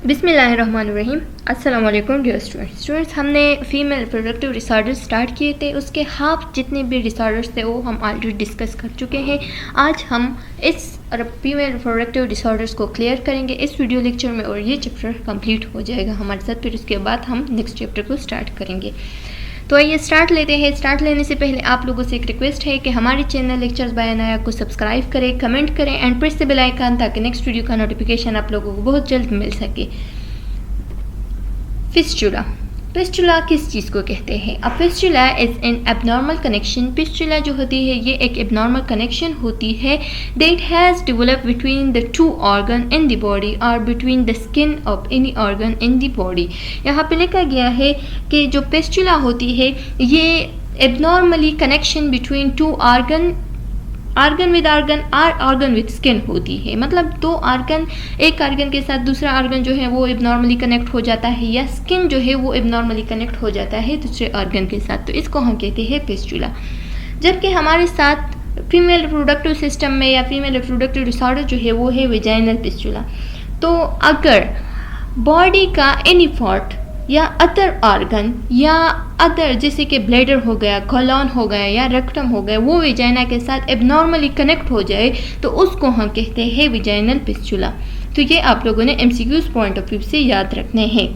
बिस्मिल्लाहिर्रहमानिर्रहीम। अस्सलाम वालेकुम डियर स्टूडेंट्स, हमने फ़ीमेल रिप्रोडक्टिव डिसऑर्डर्स स्टार्ट किए थे। उसके हाफ जितने भी डिसऑर्डर्स थे वो हम ऑलरेडी डिस्कस कर चुके हैं। आज हम इस फीमेल रिप्रोडक्टिव डिसऑर्डर्स को क्लियर करेंगे इस वीडियो लेक्चर में और ये चैप्टर कंप्लीट हो जाएगा हमारे साथ। फिर उसके बाद हम नेक्स्ट चैप्टर को स्टार्ट करेंगे। तो आइए स्टार्ट लेते हैं। स्टार्ट लेने से पहले आप लोगों से एक रिक्वेस्ट है कि हमारे चैनल लेक्चर्स बाय अनाया को सब्सक्राइब करें, कमेंट करें and press the bell icon ताकि नेक्स्ट वीडियो का नोटिफिकेशन आप लोगों को बहुत जल्द मिल सके। फिस्चुला, फिस्चुला किस चीज़ को कहते हैं? A fistula is an abnormal connection. Fistula जो होती है ये एक एबनॉर्मल कनेक्शन होती है that has develop between the two organ in the body और between the skin of any organ in the body. यहाँ पे लिखा गया है कि जो फिस्चुला होती है ये abnormally connection between two organ with organ और ऑर्गन विद स्किन होती है। मतलब दो ऑर्गन, एक ऑर्गन के साथ दूसरा ऑर्गन जो है वो एबनॉर्मली कनेक्ट हो जाता है या स्किन जो है वो एबनॉर्मली कनेक्ट हो जाता है दूसरे ऑर्गन के साथ, तो इसको हम कहते हैं फिस्चुला। जबकि हमारे साथ फीमेल रिप्रोडक्टिव सिस्टम में या फीमेल रिप्रोडक्टिव डिसऑर्डर जो है वो है वेजाइनल फिस्चुला। तो अगर बॉडी का एनी पार्ट या अदर ऑर्गन या अदर जैसे कि ब्लैडर हो गया, कॉलन हो गया या रेक्टम हो गया, वो विजाइना के साथ एबनॉर्मली कनेक्ट हो जाए तो उसको हम कहते हैं विजाइनल फिस्चुला। तो ये आप लोगों ने एमसीक्यूज पॉइंट ऑफ व्यू से याद रखने हैं।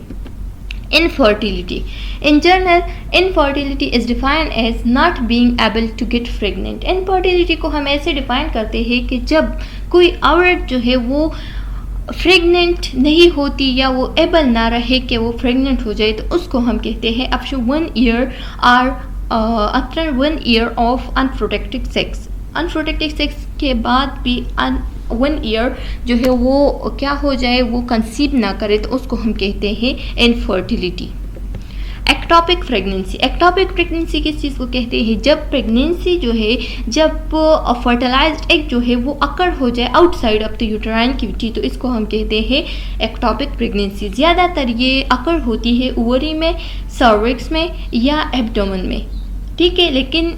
Infertility, in general infertility is defined as not being able to get pregnant. Infertility को हम ऐसे डिफाइन करते हैं कि जब कोई औरत जो है वो प्रेग्नेंट नहीं होती या वो एबल ना रहे कि वो प्रेग्नेंट हो जाए तो उसको हम कहते हैं आफ्टर 1 ईयर और after 1 year of unprotected sex. Unprotected sex के बाद भी 1 ईयर जो है वो क्या हो जाए, वो कंसीव ना करे तो उसको हम कहते हैं infertility. Ectopic pregnancy, ectopic pregnancy किस चीज़ को कहते हैं? जब प्रेगनेंसी जो है, जब फर्टिलाइज्ड एग जो है वो अकर हो जाए outside of the uterine cavity तो इसको हम कहते हैं एक्टोपिक प्रेगनेंसी। ज़्यादातर ये अकर होती है ओवरी में, सर्विक्स में या एब्डोमेन में, ठीक है, लेकिन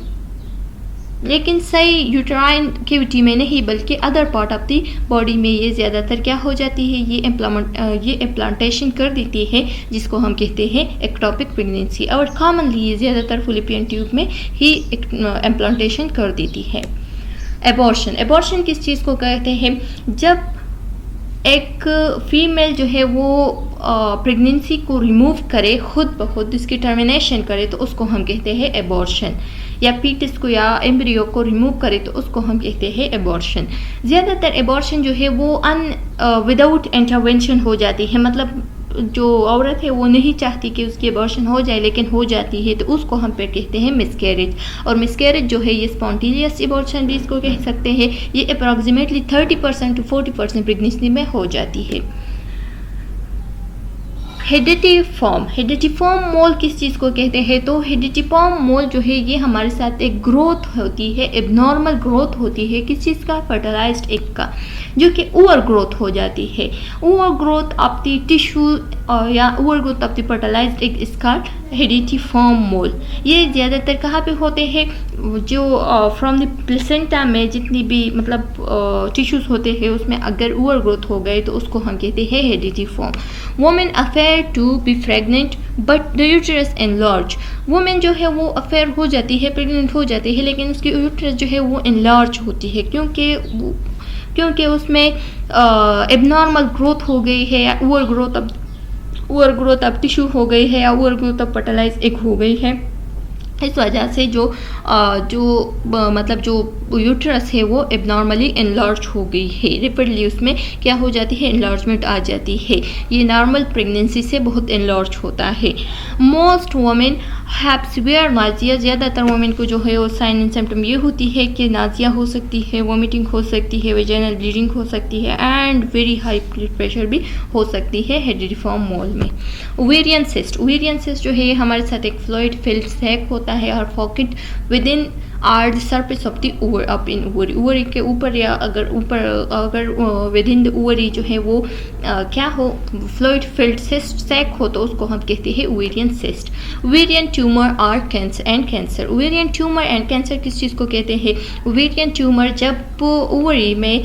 सही यूटेराइन कैविटी में नहीं बल्कि other part of the body में ये ज़्यादातर क्या हो जाती है, ये इम्प्लांटेशन कर देती है जिसको हम कहते हैं एक्टोपिक प्रेगनेंसी। और कॉमनली ये ज़्यादातर फॉलोपियन ट्यूब में ही इम्प्लांटेशन कर देती है। एबॉर्शन, एबॉर्शन किस चीज़ को कहते हैं? जब एक फीमेल जो है वो प्रेगनेंसी को रिमूव करे खुद ब खुद, इसकी टर्मिनेशन करे तो उसको हम कहते हैं एबॉर्शन, या पीटिस को या एम्ब्रियो को रिमूव करे तो उसको हम कहते हैं एबॉर्शन। ज़्यादातर एबॉर्शन जो है वो विदाउट इंटरवेंशन हो जाती है। मतलब जो औरत है वो नहीं चाहती कि उसकी एबॉर्शन हो जाए लेकिन हो जाती है तो उसको हम फिर कहते हैं मिसकैरेज। और मिसकैरेज जो है ये स्पॉन्टेनियस एबॉर्शन भी इसको कह सकते हैं। ये अप्रॉक्सीमेटली 30% टू 40% प्रेगनेंसी में हो जाती है। हेडिटिफॉर्म, हेडिटिफॉर्म मोल किस चीज़ को कहते हैं? तो हेडिटिफॉर्म मोल जो है ये हमारे साथ एक ग्रोथ होती है, एबनॉर्मल ग्रोथ होती है किस चीज़ का? फर्टिलाइज्ड एग का, जो कि ओवर ग्रोथ हो जाती है। Over growth of the tissue या over growth of the fertilized egg is called hydatidiform mole. ये ज़्यादातर कहाँ पे होते हैं? जो फ्रॉम द प्लेसेंटा में जितनी भी मतलब टिश्यूज़ होते हैं उसमें अगर ओवर ग्रोथ हो गए तो उसको हम कहते हैं hydatidiform. Women appear to be pregnant but the uterus enlarge, women जो है वो अफेयर हो जाती है, प्रेग्नेंट हो जाती है लेकिन उसकी यूट्रस जो है वो एनलार्ज होती है क्योंकि उसमें एबनॉर्मल ग्रोथ हो गई है या ओवर ग्रोथ ऑफ टिश्यू हो गई है या over growth of fertilize egg हो गई है। इस वजह से मतलब जो यूट्रस है वो एबनॉर्मली एनलार्ज हो गई है, रिपीटली उसमें क्या हो जाती है, एनलार्जमेंट आ जाती है। ये नॉर्मल प्रेगनेंसी से बहुत एनलार्ज होता है। Most women have severe Nazia, ज़्यादातर वुमेन को जो है वो साइन एंड सिम्टम ये होती है कि नाजिया हो सकती है, वोमिटिंग हो सकती है, वेजाइनल ब्लीडिंग हो सकती है and very high blood pressure भी हो सकती है हेडिटिफॉर्म मोल में। ओवेरियन सिस्ट, ओवेरियन सिस्ट जो है ये हमारे साथ एक फ्लूइड फिल्ड सैक होता है और pocket with in are the surface of the over up in ovary, ovary के ऊपर या अगर विद इन द ओवरी जो है वो क्या हो, फ्लूइड फिल्ड सिस्ट सैक हो तो उसको हम कहते हैं ओवेरियन सिस्ट। ओवेरियन ट्यूमर और cancer and cancer, ovarian tumour and cancer किस चीज़ को कहते हैं? ओवेरियन ट्यूमर जब ओवरी में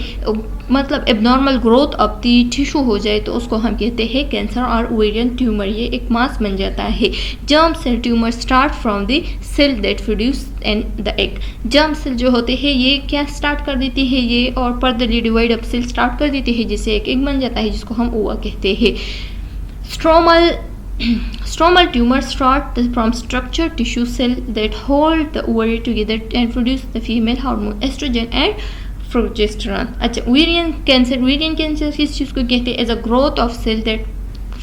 मतलब abnormal growth of the tissue हो जाए तो उसको हम कहते हैं कैंसर और ओवेरियन ट्यूमर। ये एक मास बन जाता है। Germ cell tumour start from the cell that produce an the egg. Germ cell जो होते हैं ये क्या स्टार्ट कर देती है, ये और furtherly divide up cell start कर देती है जिससे एक एग बन जाता है जिसको हम ओवा कहते हैं। Stromal tumors start from structured tissue cell that hold the ovary together and produce the female hormone estrogen and progesterone। अच्छा, ovarian cancer किस चीज़ को कहते हैं? As a growth of cell that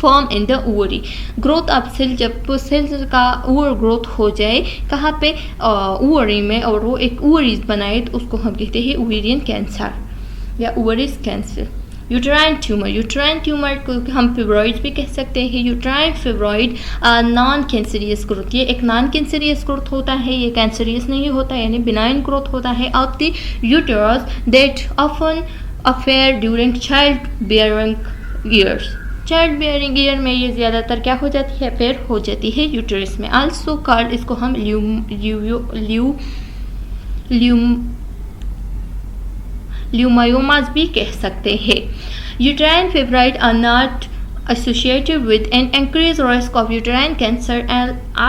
form in the ovary. Growth of cell, जब cell का over growth हो जाए कहाँ पे? ओवरी में, और वो एक ओवरीज बनाए तो उसको हम कहते हैं ओवेरियन कैंसर या ओवरीज कैंसर। यूट्राइन ट्यूमर को हम फिब्रॉइड्स भी कह सकते हैं। Uterine fibroid non cancerous growth, ये एक नॉन कैंसरियस ग्रोथ होता है, ये कैंसरियस नहीं होता, यानी बिनाइन ग्रोथ होता है of the uterus that often affair during child bearing years. Child bearing year में ये ज़्यादातर क्या हो जाती है? अफेयर हो जाती है यूटेरस में। आल्सो कॉल्ड, इसको हम ल्यूमायोमास भी कह सकते हैं। Uterine fibroid are not associated with an increased risk of uterine cancer and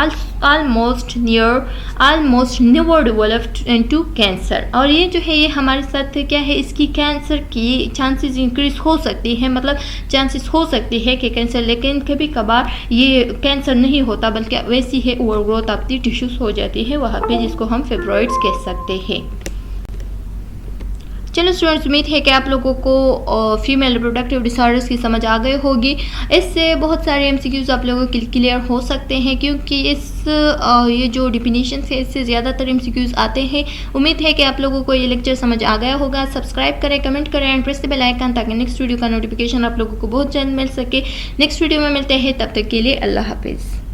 almost never developed into cancer। और ये जो है ये हमारे साथ क्या है, इसकी कैंसर की चांसेस इंक्रीज हो सकती है, मतलब चांसेस हो सकती है कि कैंसर, लेकिन कभी कभार ये कैंसर नहीं होता बल्कि वैसी है over growth of the tissues हो जाती है वहाँ पे, जिसको हम फिब्रॉइड्स कह सकते हैं। चलो स्टूडेंट्स, उम्मीद है कि आप लोगों को फीमेल रिप्रोडक्टिव डिसऑर्डर्स की समझ आ गई होगी। इससे बहुत सारे एमसीक्यूज आप लोगों के क्लियर हो सकते हैं, क्योंकि ये जो डिफिनीशन है इससे ज़्यादातर एमसीक्यूज आते हैं। उम्मीद है कि आप लोगों को ये लेक्चर समझ आ गया होगा। सब्सक्राइब करें, कमेंट करें and press the bell icon ताकि नेक्स्ट वीडियो का नोटिफिकेशन आप लोगों को बहुत जल्द मिल सके। नेक्स्ट वीडियो में मिलते हैं, तब तक के लिए अल्लाह हाफिज़।